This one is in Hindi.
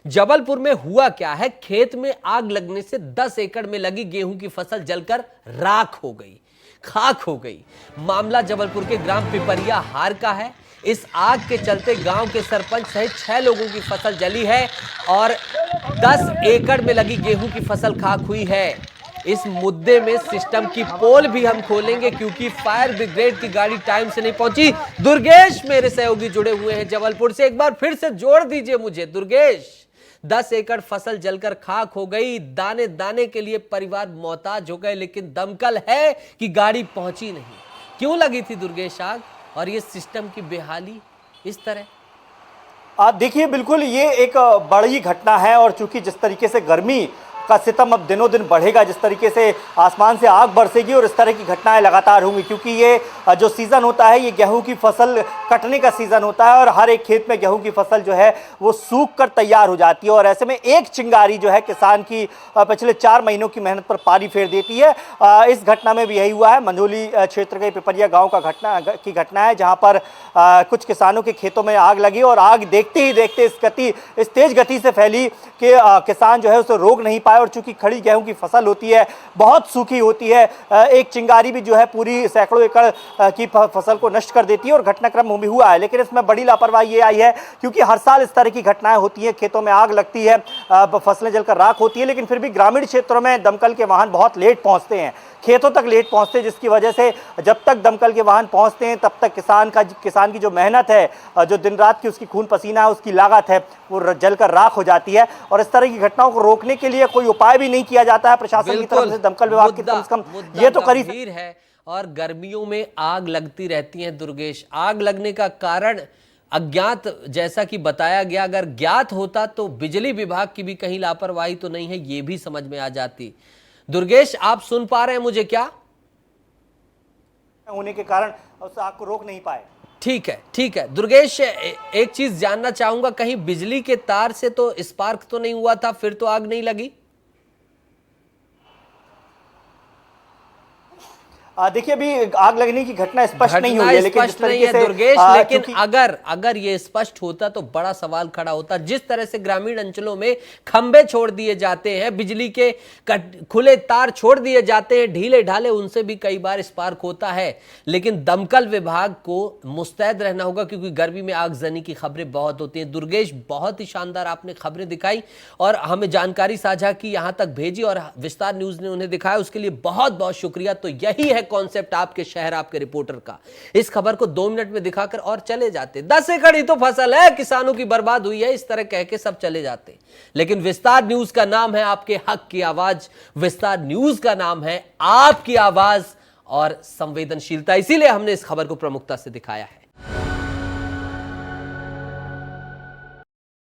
जबलपुर में हुआ क्या है, खेत में आग लगने से 10 एकड़ में लगी गेहूं की फसल जलकर राख हो गई, खाक हो गई। मामला जबलपुर के ग्राम पिपरिया हार का है। इस आग के चलते गांव के सरपंच सहित 6 लोगों की फसल जली है और 10 एकड़ में लगी गेहूं की फसल खाक हुई है। इस मुद्दे में सिस्टम की पोल भी हम खोलेंगे क्योंकि फायर ब्रिगेड की गाड़ी टाइम से नहीं पहुंची। दुर्गेश मेरे सहयोगी जुड़े हुए हैं जबलपुर से, एक बार फिर से जोड़ दीजिए मुझे दुर्गेश। 10 एकड़ फसल जलकर खाक हो गई, दाने दाने के लिए परिवार मोहताज हो गए, लेकिन दमकल है कि गाड़ी पहुंची नहीं। क्यों लगी थी दुर्गेश आग और ये सिस्टम की बेहाली इस तरह? आप देखिए, बिल्कुल ये एक बड़ी घटना है और चूंकि जिस तरीके से गर्मी का सितम अब दिनों दिन बढ़ेगा, जिस तरीके से आसमान से आग बरसेगी और इस तरह की घटनाएं लगातार होंगी, क्योंकि ये जो सीज़न होता है ये गेहूं की फसल कटने का सीज़न होता है और हर एक खेत में गेहूं की फसल जो है वो सूख कर तैयार हो जाती है और ऐसे में एक चिंगारी जो है किसान की पिछले 4 महीनों की मेहनत पर पानी फेर देती है। इस घटना में भी यही हुआ है। मंझोली क्षेत्र के पिपरिया गाँव की घटना है, जहाँ पर कुछ किसानों के खेतों में आग लगी और आग देखते ही देखते इस तेज गति से फैली कि किसान जो है उसे रोक नहीं पाए और चूंकि खड़ी गेहूं की फसल होती है, बहुत सूखी होती है, एक चिंगारी भी जो है पूरी सैकड़ों एकड़ की फसल को नष्ट कर देती है और घटनाक्रम भी हुआ है। लेकिन इसमें बड़ी लापरवाही ये आई है क्योंकि हर साल इस तरह की घटनाएं होती हैं, खेतों में आग लगती है, फसलें जलकर राख होती है, लेकिन फिर भी ग्रामीण क्षेत्रों में दमकल के वाहन बहुत लेट पहुंचते हैं, खेतों तक लेट पहुंचते हैं, जिसकी वजह से जब तक दमकल के वाहन पहुंचते हैं तब तक किसान की जो मेहनत है, जो दिन रात की उसकी खून पसीना है, उसकी लागत है, वो जलकर राख हो जाती है। और इस तरह की घटनाओं को रोकने के लिए कोई उपाय भी नहीं किया जाता है प्रशासन की तरफ से, दमकल विभाग की कम से कम ये तो करी है। और गर्मियों में आग लगती रहती है दुर्गेश। आग लगने का कारण अज्ञात, जैसा कि बताया गया, अगर ज्ञात होता तो बिजली विभाग की भी कहीं लापरवाही तो नहीं है, ये भी समझ में आ जाती। दुर्गेश, आप सुन पा रहे हैं मुझे? क्या होने के कारण उस आग को रोक नहीं पाए? ठीक है, ठीक है दुर्गेश, एक चीज जानना चाहूंगा, कहीं बिजली के तार से तो स्पार्क तो नहीं हुआ था, फिर तो आग नहीं लगी? देखिए, अभी आग लगने की घटना स्पष्ट नहीं हुई है, लेकिन जिस तरीके से दुर्गेश, लेकिन अगर ये स्पष्ट होता तो बड़ा सवाल खड़ा होता। जिस तरह से ग्रामीण अंचलों में खंबे छोड़ दिए जाते हैं, बिजली के खुले तार छोड़ दिए जाते हैं ढीले ढाले, उनसे भी कई बार स्पार्क होता है। लेकिन दमकल विभाग को मुस्तैद रहना होगा क्योंकि गर्मी में आगजनी की खबरें बहुत होती हैं। दुर्गेश, बहुत ही शानदार आपने खबरें दिखाई और हमें जानकारी साझा की, यहां तक भेजी और विस्तार न्यूज ने उन्हें दिखाया, उसके लिए बहुत बहुत शुक्रिया। तो यही है कॉन्सेप्ट आपके शहर, आपके रिपोर्टर का। इस खबर को 2 मिनट में दिखाकर और चले जाते। 10 एकड़ ही तो फसल है, किसानों की बर्बाद हुई है, इस तरह कह के सब चले जाते। लेकिन विस्तार न्यूज का नाम है आपके हक की आवाज, विस्तार न्यूज का नाम है आपकी आवाज और संवेदनशीलता, इसीलिए हमने इस खबर को प्रमुखता से दिखाया है।